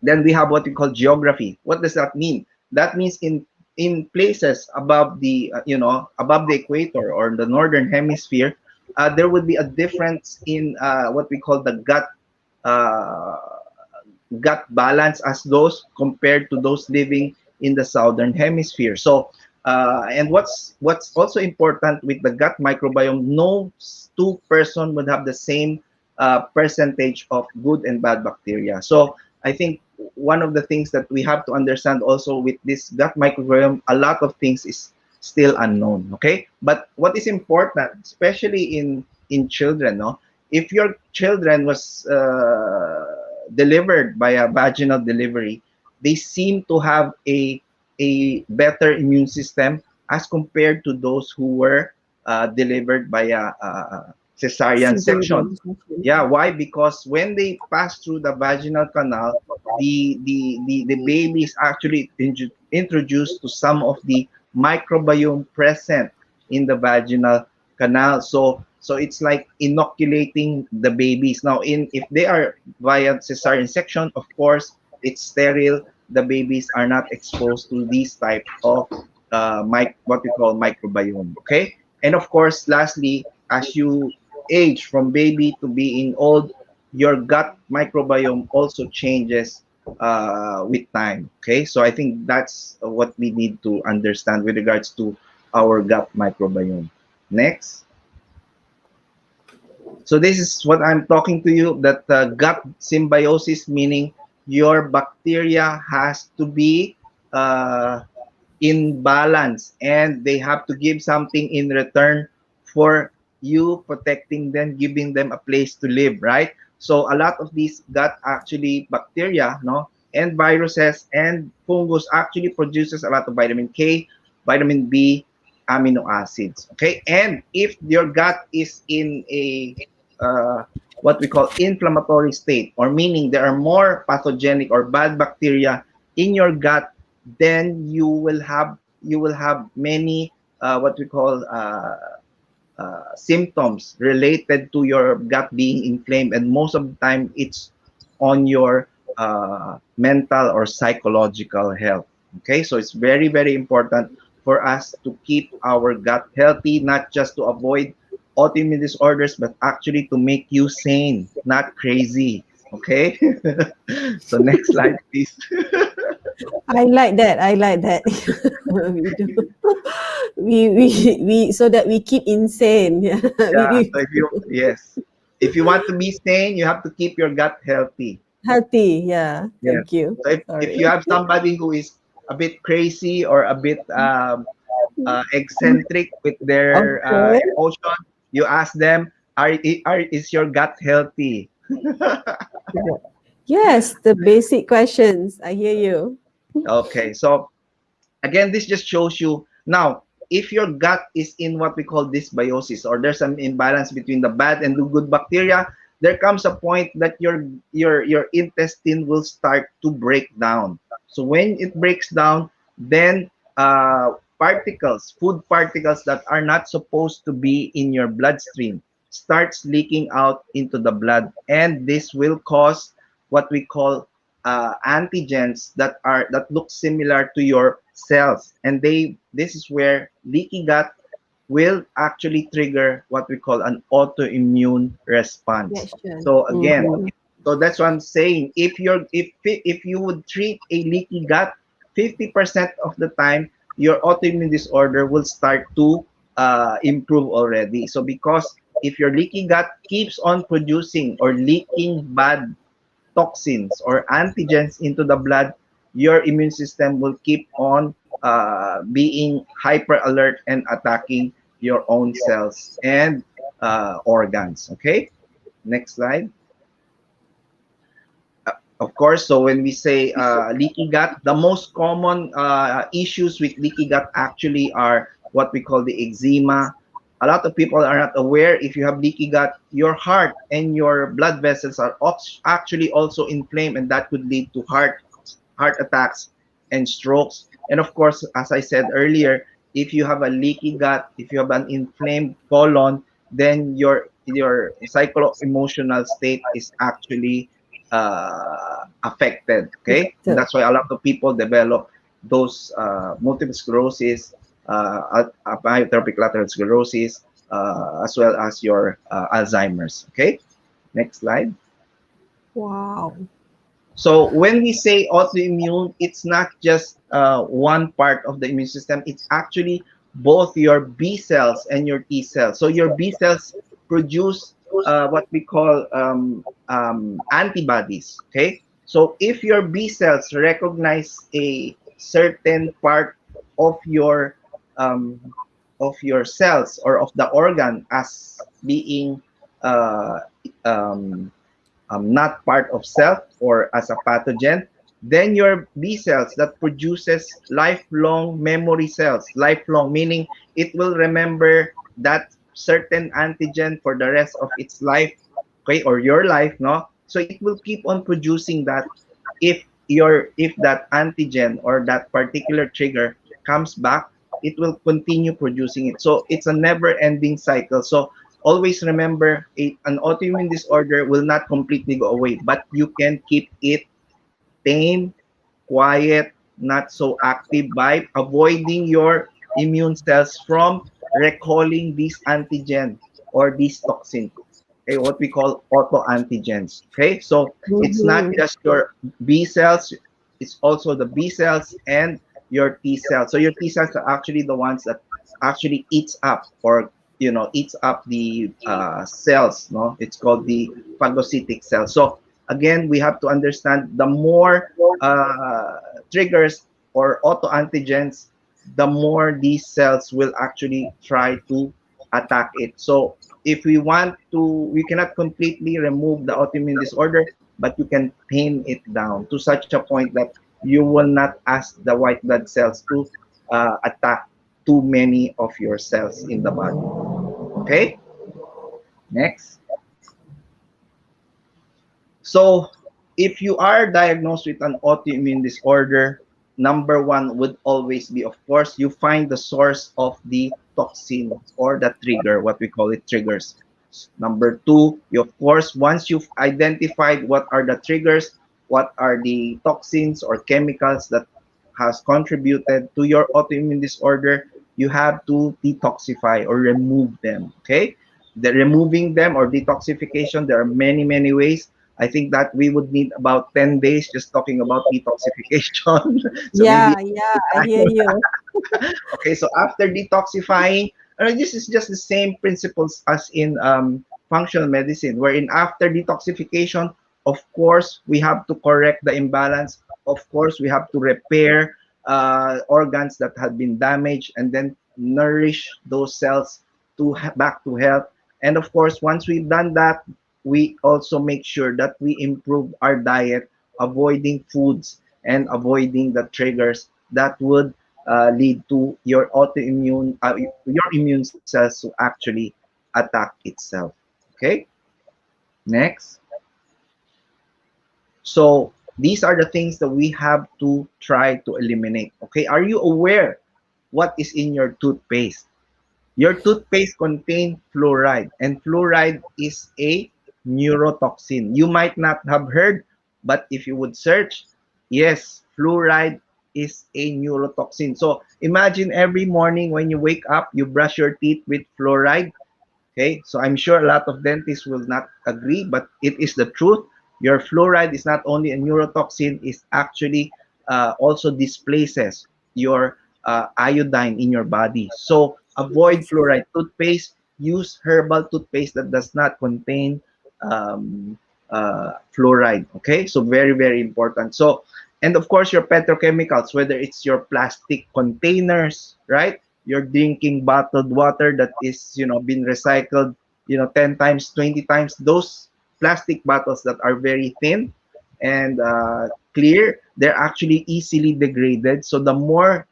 then we have what we call geography. What does that mean? That means in places above the above the equator or the northern hemisphere, there would be a difference in what we call the uh, gut balance as those compared to those living in the southern hemisphere. So, and what's also important with the gut microbiome, no two person would have the same percentage of good and bad bacteria. So, I think one of the things that we have to understand also with this gut microbiome, a lot of things is still unknown. Okay, but what is important, especially in children, no, if your children was delivered by a vaginal delivery, they seem to have a better immune system as compared to those who were delivered by a cesarean section. Yeah, why? Because when they pass through the vaginal canal, the baby is actually introduced to some of the microbiome present in the vaginal canal. So it's like inoculating the babies. Now, in if they are via cesarean section, of course, it's sterile. The babies are not exposed to these type of what we call microbiome. Okay, and of course, lastly, as you age from baby to being old, your gut microbiome also changes with time. Okay, so I think that's what we need to understand with regards to our gut microbiome. Next. So this is what I'm talking to you, that gut symbiosis, meaning your bacteria has to be uh, in balance and they have to give something in return for you protecting them, giving them a place to live, right? So a lot of these gut actually bacteria, no, and viruses and fungus actually produces a lot of vitamin K, vitamin B, amino acids. Okay, and if your gut is in a uh, what we call inflammatory state, or meaning there are more pathogenic or bad bacteria in your gut, then you will have many what we call symptoms related to your gut being inflamed, and most of the time it's on your mental or psychological health. Okay, so it's very, very important for us to keep our gut healthy, not just to avoid autoimmune disorders, but actually to make you sane, not crazy. Okay, so next slide, please. I like that. I like that. We do. We so that we keep insane. Yeah. Yeah, so if you want to be sane, you have to keep your gut healthy. Healthy. Yeah. Yeah. Thank you. So if you Sorry. have somebody who is a bit crazy or a bit eccentric with their Okay. emotion, you ask them, is your gut healthy? Yes, the basic questions. I hear you. Okay, so again, this just shows you now if your gut is in what we call dysbiosis, or there's an imbalance between the bad and the good bacteria, there comes a point that your intestine will start to break down. So when it breaks down, then particles, food particles that are not supposed to be in your bloodstream starts leaking out into the blood, and this will cause what we call antigens that look similar to your cells, and this is where leaky gut will actually trigger what we call an autoimmune response. Reaction. So again, Mm-hmm. so that's what I'm saying. If you would treat a leaky gut, 50% of the time your autoimmune disorder will start to improve already. So because if your leaky gut keeps on producing or leaking bad toxins or antigens into the blood, your immune system will keep on being hyper alert and attacking your own cells and organs. Okay, next slide. Of course, so when we say leaky gut, the most common issues with leaky gut actually are what we call the eczema. A lot of people are not aware, if you have leaky gut, your heart and your blood vessels are actually also inflamed, and that could lead to heart attacks and strokes. And of course, as I said earlier, if you have a leaky gut, if you have an inflamed colon, then your psycho emotional state is actually affected. Okay, and Affected. that's why a lot of people develop those multiple sclerosis, amyotrophic lateral sclerosis, as well as your Alzheimer's. Okay, next slide. Wow. So when we say autoimmune, it's not just one part of the immune system. It's actually both your B cells and your T cells. So your B cells produce what we call antibodies. Okay. So if your B cells recognize a certain part of um, your cells or of the organ as being uh, um, not part of self or as a pathogen, then your B cells that produces lifelong memory cells, lifelong meaning it will remember that certain antigen for the rest of its life, okay, or your life, no? So it will keep on producing that if that antigen or that particular trigger comes back, it will continue producing it. So it's a never-ending cycle. So always remember, an autoimmune disorder will not completely go away, but you can keep it tame, quiet, not so active by avoiding your immune cells from recalling these antigen or these toxin, okay, what we call autoantigens. Okay, so it's not Mm-hmm. just your B cells, it's also the B cells and your T cells. So your T cells are actually the ones that actually eats up or eats up the cells. No, it's called the phagocytic cells. So again, we have to understand the more triggers or autoantigens, the more these cells will actually try to attack it. So if we want to, we cannot completely remove the autoimmune disorder, but you can tame it down to such a point that you will not ask the white blood cells to attack too many of your cells in the body. Okay, next. So, if you are diagnosed with an autoimmune disorder, number one would always be, of course, you find the source of the toxin or the trigger, what we call it triggers. Number two, you, of course, once you've identified what are the triggers, what are the toxins or chemicals that has contributed to your autoimmune disorder, you have to detoxify or remove them. Okay, the removing them or detoxification, there are many many ways. I think that we would need about 10 days just talking about detoxification. So maybe Yeah, yeah, I hear you. okay, so after detoxifying, this is just the same principles as in functional medicine, wherein after detoxification, of course, we have to correct the imbalance. Of course, we have to repair organs that have been damaged and then nourish those cells to back to health. And of course, once we've done that, we also make sure that we improve our diet, avoiding foods and avoiding the triggers that would lead to your autoimmune, your immune cells to actually attack itself. Okay. Next. So these are the things that we have to try to eliminate. Okay, are you aware what is in your toothpaste? Your toothpaste contains fluoride, and fluoride is a neurotoxin. You might not have heard, but if you would search, yes, fluoride is a neurotoxin. So imagine every morning when you wake up, you brush your teeth with fluoride. Okay, so I'm sure a lot of dentists will not agree, but it is the truth. Your fluoride is not only a neurotoxin, it actually also displaces your iodine in your body. So avoid Yes. fluoride toothpaste. Use herbal toothpaste that does not contain um, fluoride. Okay, so very, very important. So, and of course, your petrochemicals, whether it's your plastic containers, right? Your drinking bottled water that is, been recycled, 10 times, 20 times, those plastic bottles that are very thin and clear, they're actually easily degraded. So the more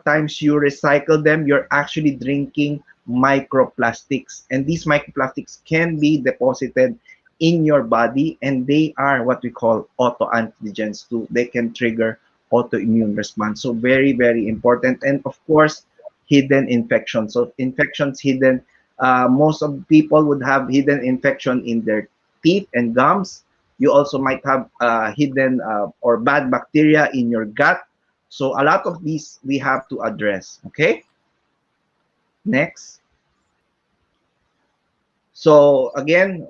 times you recycle them, you're actually drinking microplastics, and these microplastics can be deposited in your body, and they are what we call autoantigens too. They can trigger autoimmune response. So very, very important. And of course, hidden infections. So infections hidden. Most of people would have hidden infection in their teeth and gums. You also might have hidden or bad bacteria in your gut. So a lot of these we have to address. Okay. Next. So again,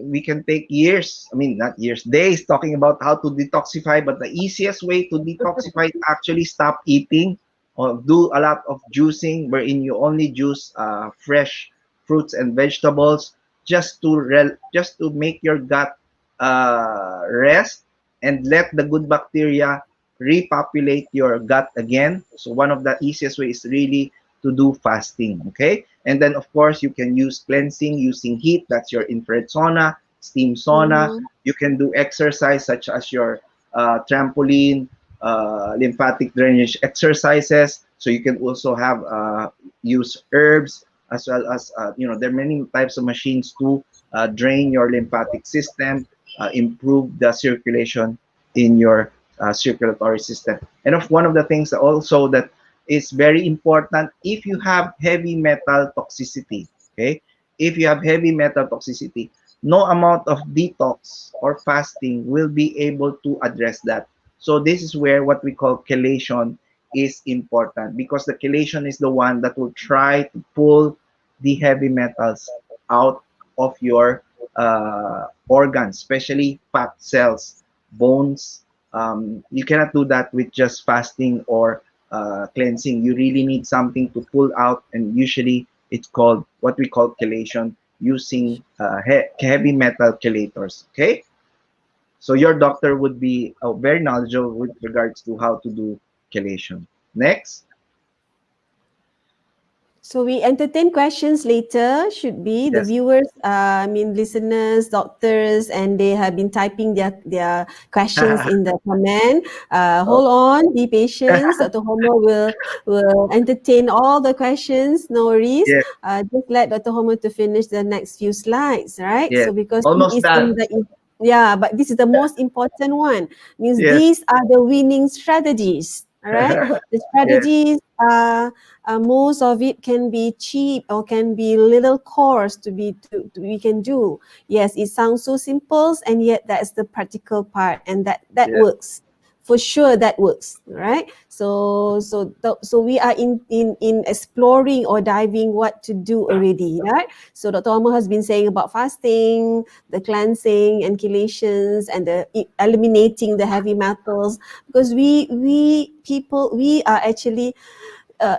we can take years, I mean, not years, days talking about how to detoxify, but the easiest way to detoxify is actually stop eating or do a lot of juicing, wherein you only juice fresh fruits and vegetables, just to make your gut rest and let the good bacteria repopulate your gut again. So one of the easiest ways is really to do fasting. Okay. And then, of course, you can use cleansing using heat. That's your infrared sauna, steam sauna. Mm-hmm. You can do exercise such as your trampoline, lymphatic drainage exercises. So you can also have use herbs as well as there are many types of machines to drain your lymphatic system, improve the circulation in your circulatory system. And one of the things that also that is very important, if you have heavy metal toxicity. Okay, if you have heavy metal toxicity, no amount of detox or fasting will be able to address that. So this is where what we call chelation is important, because the chelation is the one that will try to pull the heavy metals out of your organs, especially fat cells, bones. You cannot do that with just fasting or cleansing. You really need something to pull out, and usually it's called what we call chelation using heavy metal chelators. Okay, so your doctor would be very knowledgeable with regards to how to do chelation. Next. So we entertain questions later, should be the Yes. viewers, listeners, doctors, and they have been typing their questions in the comment. Oh, Hold on, be patient. Dr. Homer will entertain all the questions, no worries. yes, Just let Dr. Homer to finish the next few slides, right? yes. So because it Almost is in done. the yeah, but this is the most important one. Means Yes. these are the winning strategies. All right, the Yes. strategies most of it can be cheap or can be little course we can do. Yes, it sounds so simple, and yet that's the practical part, and that Yes. works for sure. That works, right? So we are in exploring or diving what to do already, right? So Dr. Omar has been saying about fasting, the cleansing and chelations, and the eliminating the heavy metals, because we people we are actually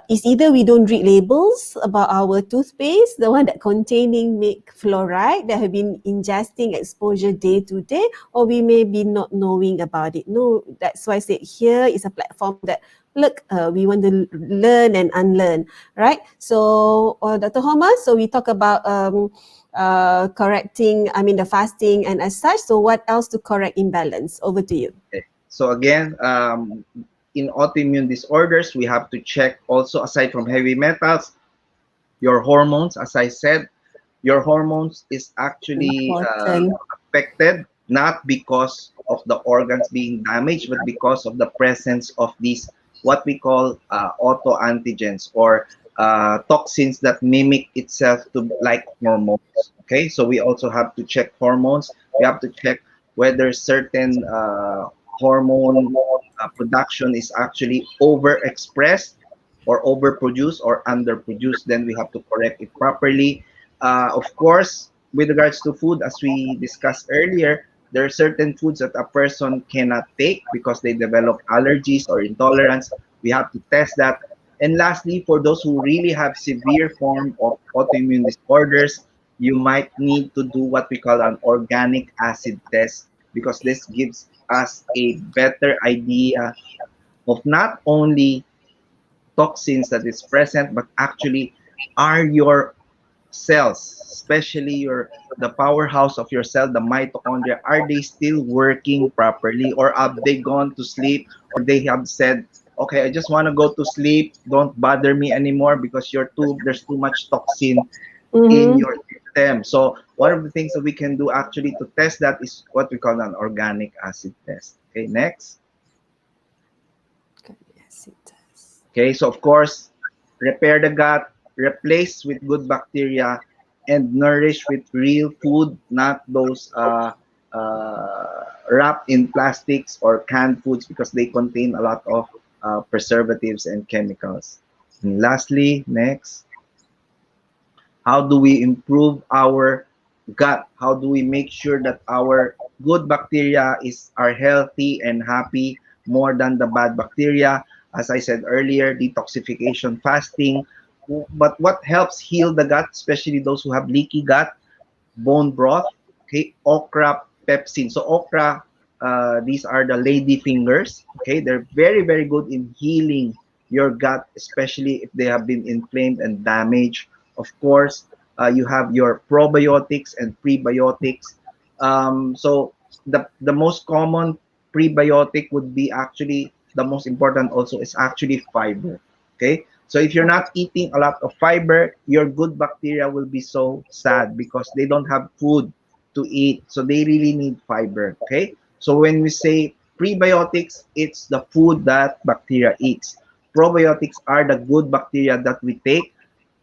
is either we don't read labels about our toothpaste, the one that containing make fluoride that have been ingesting exposure day to day, or we may be not knowing about it. No, that's why I said here is a platform that look, we want to learn and unlearn, right? So, Dr. Homer, so we talk about correcting, the fasting and as such. So, what else to correct imbalance? Over to you. Okay. So again, in autoimmune disorders, we have to check also, aside from heavy metals, your hormones, as I said, your hormones is actually Important. affected, not because of the organs being damaged, but because of the presence of these what we call autoantigens, or toxins that mimic itself to like hormones. Okay, so we also have to check hormones. We have to check whether certain hormone production is actually overexpressed or overproduced or underproduced. Then we have to correct it properly. Of course, with regards to food, as we discussed earlier, there are certain foods that a person cannot take because they develop allergies or intolerance. We have to test that. And lastly, for those who really have severe form of autoimmune disorders, you might need to do what we call an organic acid test, because this gives us a better idea of not only toxins that is present, but actually are your cells, especially the powerhouse of your cell, the mitochondria, are they still working properly, or have they gone to sleep, or they have said, okay, I just want to go to sleep, don't bother me anymore because there's too much toxin in Mm-hmm. your system. So one of the things that we can do actually to test that is what we call an organic acid test. Okay, next. Yes, it does. Okay, so of course, repair the gut, replace with good bacteria, and nourish with real food, not those wrapped in plastics or canned foods, because they contain a lot of preservatives and chemicals. And lastly, next, how do we improve our gut? How do we make sure that our good bacteria are healthy and happy more than the bad bacteria? As I said earlier, detoxification, fasting. But what helps heal the gut, especially those who have leaky gut? Bone broth, okay, okra pepsin. So okra, these are the lady fingers, okay? They're very, very good in healing your gut, especially if they have been inflamed and damaged. Of course, you have your probiotics and prebiotics. So the most common prebiotic would be actually the most important also is actually fiber, okay? So if you're not eating a lot of fiber, your good bacteria will be so sad because they don't have food to eat. So they really need fiber. Okay. So when we say prebiotics, it's the food that bacteria eats. Probiotics are the good bacteria that we take,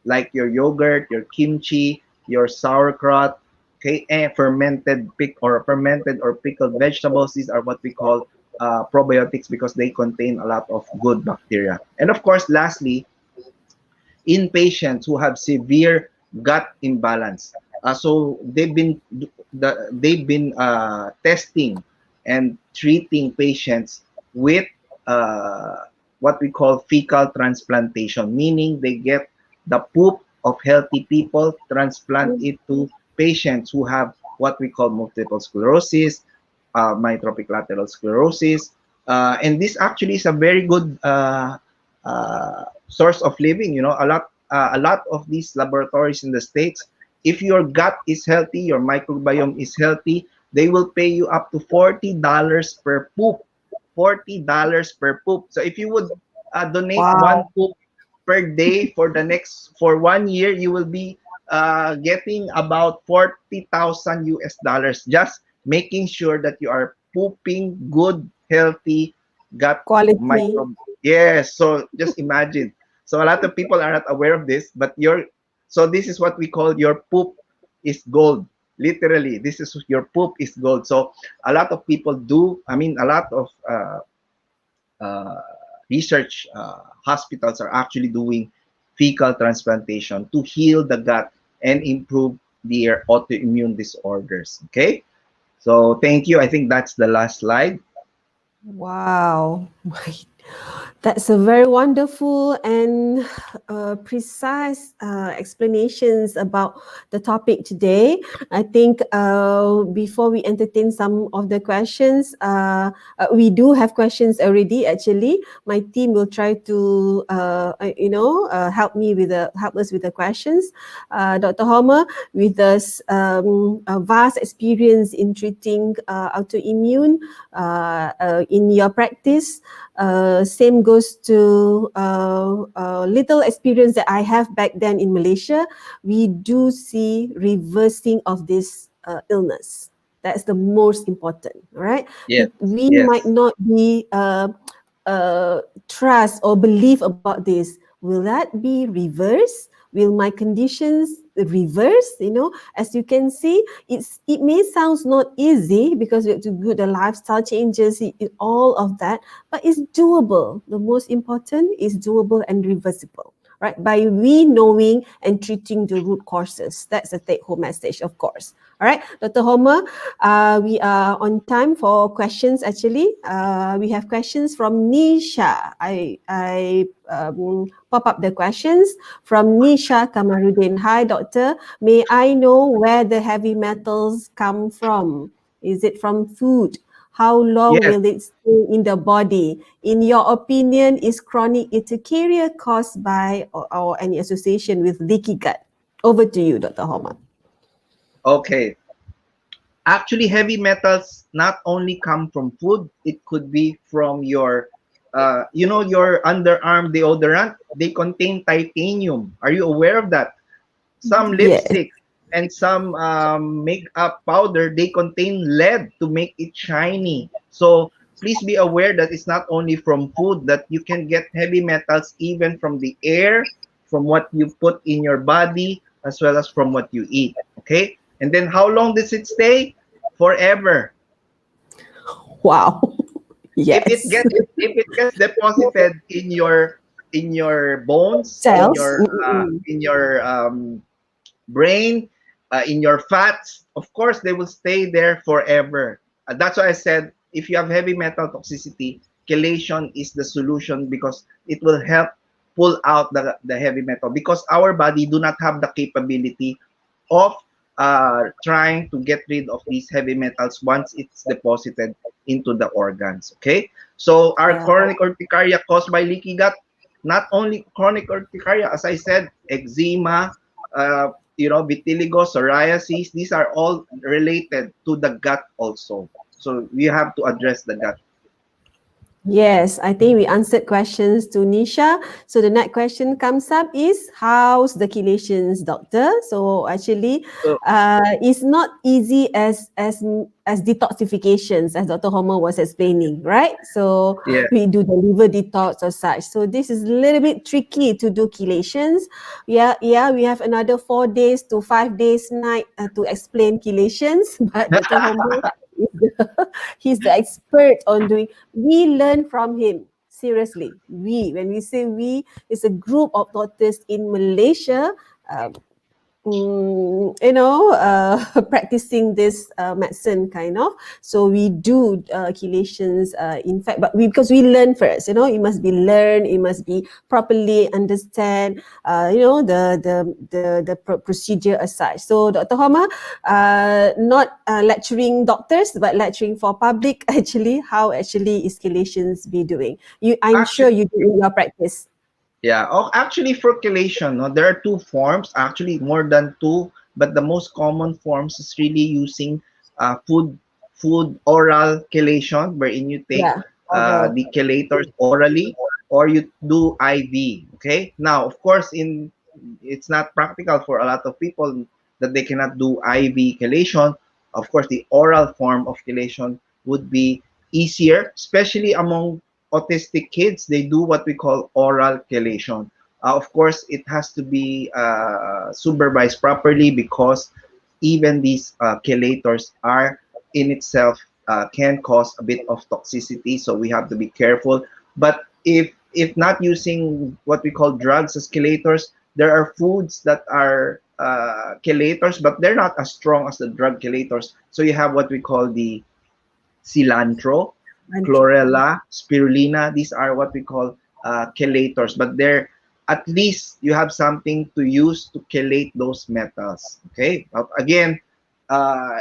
like your yogurt, your kimchi, your sauerkraut, okay, and fermented or pickled vegetables. These are what we call probiotics because they contain a lot of good bacteria. And of course, lastly, in patients who have severe gut imbalance. So they've been testing and treating patients with what we call fecal transplantation, meaning they get the poop of healthy people, transplant it to patients who have what we call multiple sclerosis, myotrophic lateral sclerosis, and this actually is a very good source of living. You know, a lot of these laboratories in the states, if your gut is healthy, your microbiome is healthy, they will pay you up to $40 per poop. $40 per poop. So if you would donate one Wow. poop per day for 1 year, you will be getting about 40,000 US dollars, just making sure that you are pooping good, healthy gut Quality. microbe. Yes, so just imagine. So a lot of people are not aware of this, but so this is what we call your poop is gold. Literally, this is your poop is gold. So a lot of people do. I mean, a lot of uh, research hospitals are actually doing fecal transplantation to heal the gut and improve their autoimmune disorders. Okay, so thank you. I think that's the last slide. Wow. That's a very wonderful and precise explanations about the topic today. I think before we entertain some of the questions, we do have questions already. Actually, my team will try to, help us with the questions. Dr. Homer, with this vast experience in treating autoimmune in your practice, Same goes to little experience that I have back then in Malaysia. We do see reversing of this illness. That's the most important, all right? Yes, We might yes. not be trust or believe about this. Will that be reversed? Will my conditions reverse? You know, as you can see, it may sound not easy because we have to do the lifestyle changes, all of that, but it's doable. The most important is doable and reversible, right? By we knowing and treating the root causes. That's the take-home message, of course. All right, Dr. Homer, we are on time for questions. Actually, we have questions from Nisha. I pop up the questions from Nisha Kamarudin. Hi, doctor. May I know where the heavy metals come from? Is it from food? How long Yes. will it stay in the body? In your opinion, is chronic urticaria caused by or any association with leaky gut? Over to you, Dr. Homer. Okay. Actually, heavy metals not only come from food, it could be from your, your underarm deodorant. They contain titanium. Are you aware of that? Some Yes. lipstick and some makeup powder, they contain lead to make it shiny. So please be aware that it's not only from food, that you can get heavy metals even from the air, from what you put in your body, as well as from what you eat. Okay? And then how long does it stay? Forever. Wow. If it Yes. gets if it gets deposited in your bones, Cells. in your brain, in your fats, of course, they will stay there forever. That's why I said if you have heavy metal toxicity, chelation is the solution because it will help pull out the heavy metal because our body do not have the capability of trying to get rid of these heavy metals once it's deposited into the organs. Okay, so our Yeah. chronic urticaria caused by leaky gut, not only chronic urticaria, as I said, eczema, vitiligo, psoriasis, these are all related to the gut also. So we have to address the gut. Yes, I think we answered questions to Nisha. So the next question comes up is how's the chelations, doctor? So actually, So it's not easy as detoxifications, as Dr. Homer was explaining, right? So yeah, we do the liver detox or such. So this is a little bit tricky to do chelations. Yeah, we have another 4 days to 5 days night to explain chelations, but Dr. Homer is he's the expert on doing. We learn from him. Seriously, when we say we, it's a group of doctors in Malaysia, um, practicing this medicine kind of. So we do chelations, in fact, but because we learn first, it must be learned, it must be properly understand, the procedure as such. So Dr. Homa, not lecturing doctors, but lecturing for public actually, how actually is chelations be doing. I'm sure actually, you do in your practice. yeah. Oh, actually, for chelation, no, there are two forms. Actually, more than two, but the most common forms is really using food oral chelation, wherein you take Yeah, oral. the chelators orally, or you do IV. Okay. Now, of course, it's not practical for a lot of people that they cannot do IV chelation. Of course, the oral form of chelation would be easier, especially among autistic kids. They do what we call oral chelation. Of course, it has to be supervised properly because even these chelators are in itself can cause a bit of toxicity, so we have to be careful. But if not using what we call drugs as chelators, there are foods that are chelators, but they're not as strong as the drug chelators. So you have what we call the cilantro, chlorella, spirulina. These are what we call chelators, but they're at least you have something to use to chelate those metals. Okay. Again, uh,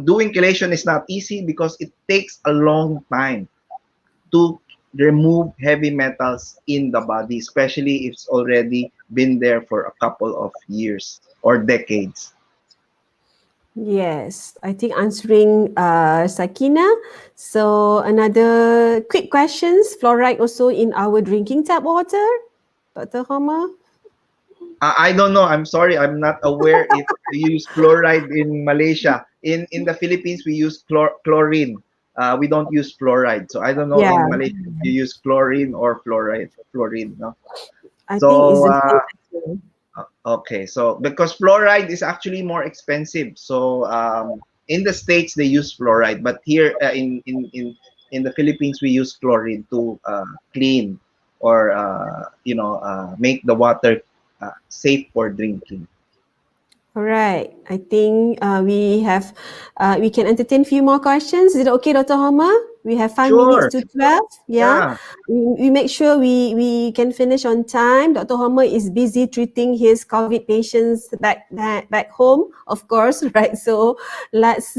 doing chelation is not easy because it takes a long time to remove heavy metals in the body, especially if it's already been there for a couple of years or decades. Yes, I think answering Sakina. So another quick questions. Fluoride also in our drinking tap water, Dr. Homa? I don't know. I'm sorry. I'm not aware if we use fluoride in Malaysia. In the Philippines, we use chlorine. We don't use fluoride. So I don't know Yeah, in Malaysia if you use chlorine or fluoride. Fluorine, no. I think it's So the same actually. okay. So because fluoride is actually more expensive. So in the States they use fluoride, but here in the Philippines we use chlorine to clean or make the water safe for drinking. All right. I think we can entertain a few more questions. Is it okay, Dr. Homa? We have 5 minutes Sure. to 12. Yeah. Yeah. We make sure we can finish on time. Dr. Homa is busy treating his COVID patients back home, of course, right? So let's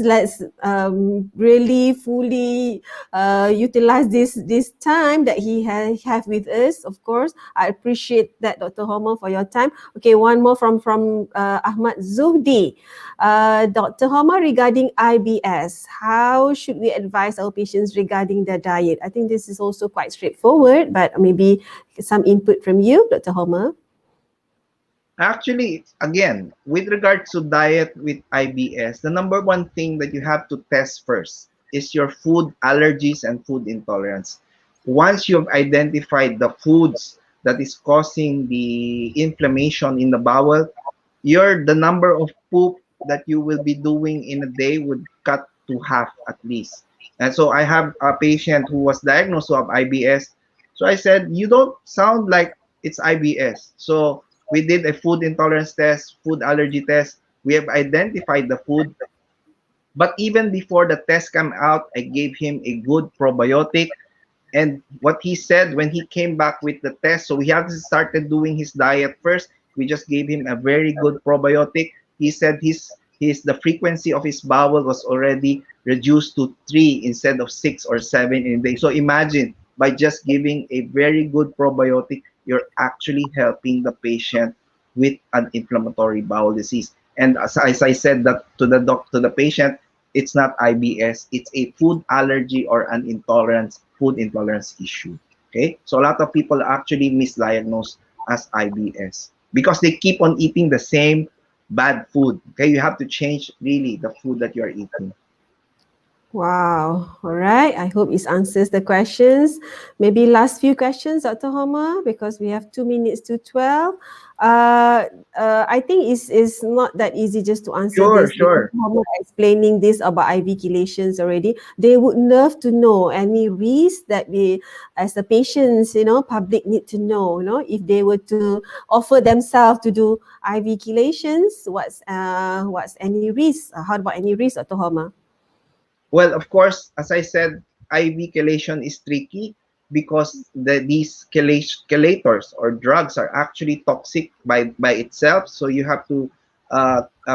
really fully utilize this time that he have with us. Of course, I appreciate that, Dr. Homa, for your time. Okay, one more from Ahmad Zuhdi. Dr. Homa, regarding IBS, how should we advise our patients regarding their diet? I think this is also quite straightforward, but maybe some input from you, Dr. Homa. Actually, again, with regards to diet with IBS, the number one thing that you have to test first is your food allergies and food intolerance. Once you've identified the foods that is causing the inflammation in the bowel, the number of poop that you will be doing in a day would cut to half at least. And so I have a patient who was diagnosed with IBS. So I said, you don't sound like it's IBS. So we did a food intolerance test, food allergy test. We have identified the food. But even before the test came out, I gave him a good probiotic. And what he said when he came back with the test, so he hasn't started doing his diet first. We just gave him a very good probiotic. He said the frequency of his bowel was already reduced to 3 instead of 6 or 7 in a day. So imagine, by just giving a very good probiotic, you're actually helping the patient with an inflammatory bowel disease. And as I said that to the patient, it's not IBS, it's a food allergy or an intolerance, food intolerance issue. Okay, so a lot of people actually misdiagnose as IBS because they keep on eating the same bad food. Okay, you have to change really the food that you are eating. Wow. All right. I hope it answers the questions. Maybe last few questions, Dr. Homer, because we have 2 minutes to 12. I think it's not that easy just to answer Sure, this because sure. Homer explaining this about IV chelations already. They would love to know any risk that we, as the patients, public need to know, if they were to offer themselves to do IV chelations, what's any risk? How about any risk, Dr. Homer? Well, of course, as I said, IV chelation is tricky because these chelators or drugs are actually toxic by itself. So you have to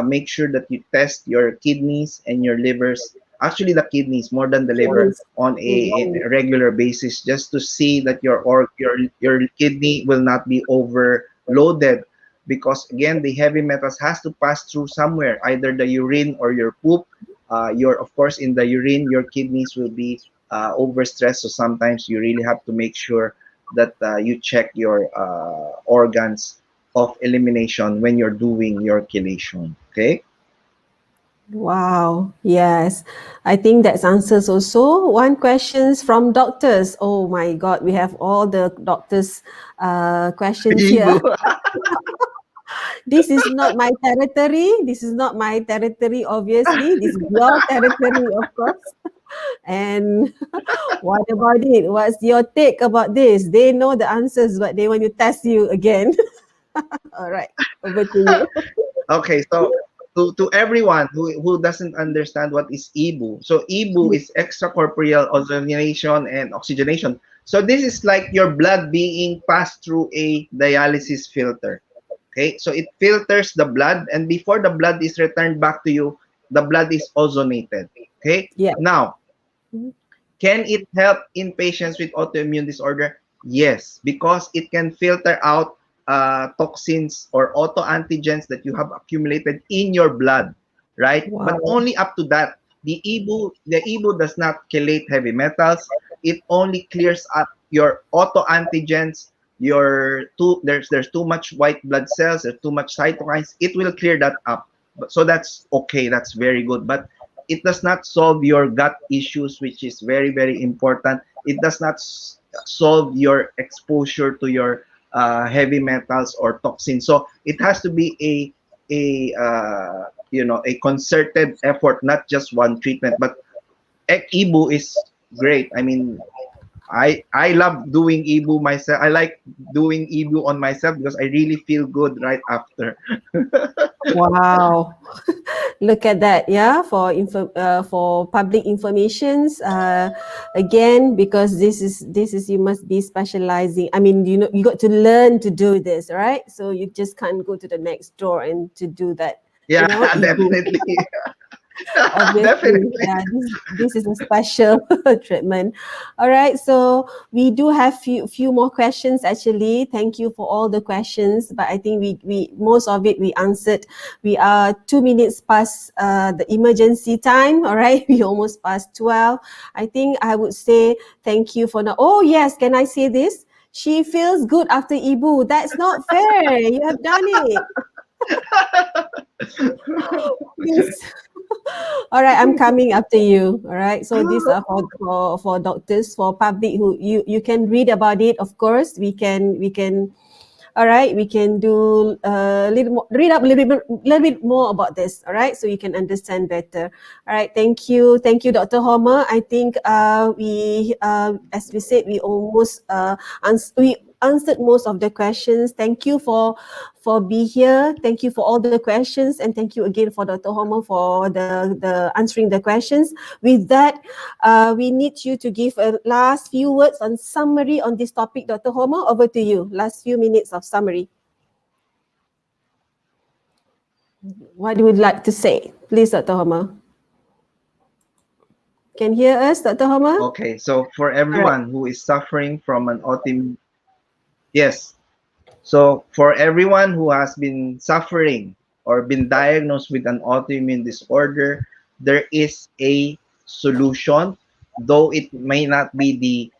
make sure that you test your kidneys and your livers, actually the kidneys more than the liver, Kidneys. on Mm-mm. a regular basis, just to see that your kidney will not be overloaded. Because again, the heavy metals has to pass through somewhere, either the urine or your poop. Of course, in the urine, your kidneys will be overstressed. So sometimes you really have to make sure that you check your organs of elimination when you're doing your chelation. Okay. Wow. Yes. I think that answers also one questions from doctors. Oh my God, we have all the doctors questions here. Yibo. This is not my territory. This is not my territory, obviously. This is your territory, of course. And what about it? What's your take about this? They know the answers, but they want to test you again. All right. Over to you. Okay, so to everyone who doesn't understand what is EBU, so EBU is extracorporeal ozonation and oxygenation. So this is like your blood being passed through a dialysis filter. Okay, so it filters the blood, and before the blood is returned back to you, the blood is ozonated. Okay, Yeah. now can it help in patients with autoimmune disorder? Yes, because it can filter out toxins or autoantigens that you have accumulated in your blood, right? Wow. But only up to that. The EBU does not chelate heavy metals. It only clears up your autoantigens, there's too much white blood cells, there's too much cytokines. It will clear that up. So that's okay, that's very good. But it does not solve your gut issues, which is very, very important. It does not solve your exposure to your heavy metals or toxins. So it has to be a concerted effort, not just one treatment. But EBU is great. I mean, I love doing EBU myself. I like doing EBU on myself because I really feel good right after. Wow. Look at that, yeah, for public informations. Again, because this is you must be specializing. I mean, you got to learn to do this, right? So you just can't go to the next door and to do that. Yeah, Ibu. definitely. Obviously, Definitely. yeah, this is a special treatment. All right, so we do have few more questions actually. Thank you for all the questions, but I think we most of it we answered. We are 2 minutes past the emergency time. All right, we almost past 12. I think I would say thank you for now. Oh yes, can I say this? She feels good after Ibu. That's not fair. You have done it. Please. All right, I'm coming after you. All right. So these are for doctors, for public who you can read about it. Of course, we can. All right, we can do a little more, read up a little bit more about this. All right, so you can understand better. All right, thank you, Dr. Homer. I think as we said, we almost we answered most of the questions. Thank you for being here. Thank you for all the questions, and thank you again for Dr. Homer for the answering the questions. With that, we need you to give a last few words on summary on this topic, Dr. Homer. Over to you. Last few minutes of summary. What do you like to say? Please, Dr. Homer. Can hear us, Dr. Homer? Okay, so for All right. everyone who is suffering from an autoimmune, yes. So for everyone who has been suffering or been diagnosed with an autoimmune disorder, there is a solution, though it may not be the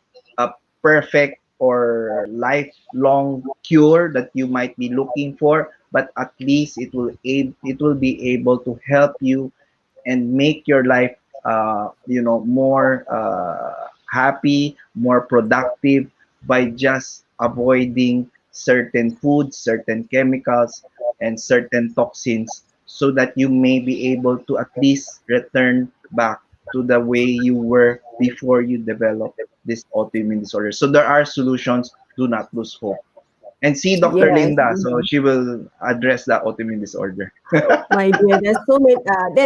perfect or lifelong cure that you might be looking for, but at least it will be able to help you and make your life more happy, more productive by just avoiding certain foods, certain chemicals, and certain toxins, so that you may be able to at least return back to the way you were before you developed this autoimmune disorder. So there are solutions. Do not lose hope. And see Dr. Yes. Linda, so she will address the autoimmune disorder. My dear, there's so many,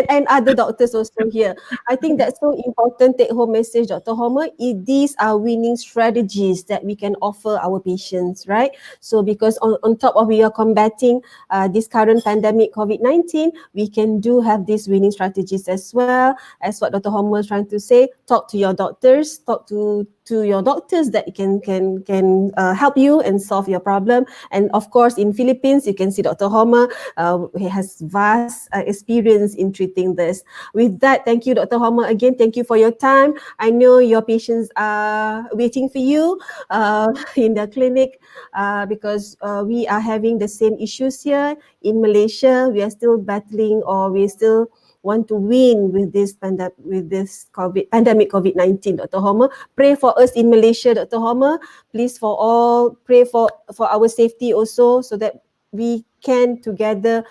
and other doctors also here. I think that's so important. Take home message, Dr. Homer. These are winning strategies that we can offer our patients, right? So because on top of we are combating this current pandemic COVID-19, we can do have these winning strategies as well. As what Dr. Homer is trying to say, talk to your doctors, talk to your doctors that can help you and solve your problem. And of course, in Philippines, you can see Dr. Homer. He has vast experience in treating this. With that, thank you, Dr. Homer. Again, thank you for your time. I know your patients are waiting for you in the clinic because we are having the same issues here in Malaysia. We are still battling, or we still want to win with this pandemic COVID-19, Dr. Homer. Pray for us in Malaysia, Dr. Homer. Please pray for our safety also, so that we can together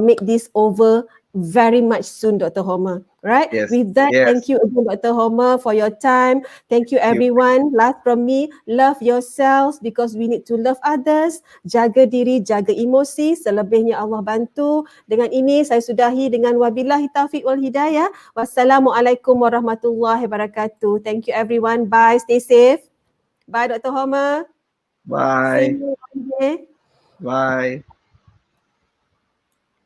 make this over very much soon, Dr. Homer. Right? Yes, With that, thank yes. you again, Dr. Homer, for your time. Thank you, You. everyone. Last from me, love yourselves because we need to love others. Jaga diri, jaga emosi. Selebihnya Allah bantu. Dengan ini, saya sudahi dengan wabillahi taufiq wal hidayah. Wassalamualaikum warahmatullahi wabarakatuh. Thank you, everyone. Bye. Stay safe. Bye, Dr. Homer. See Bye. you one day. Bye.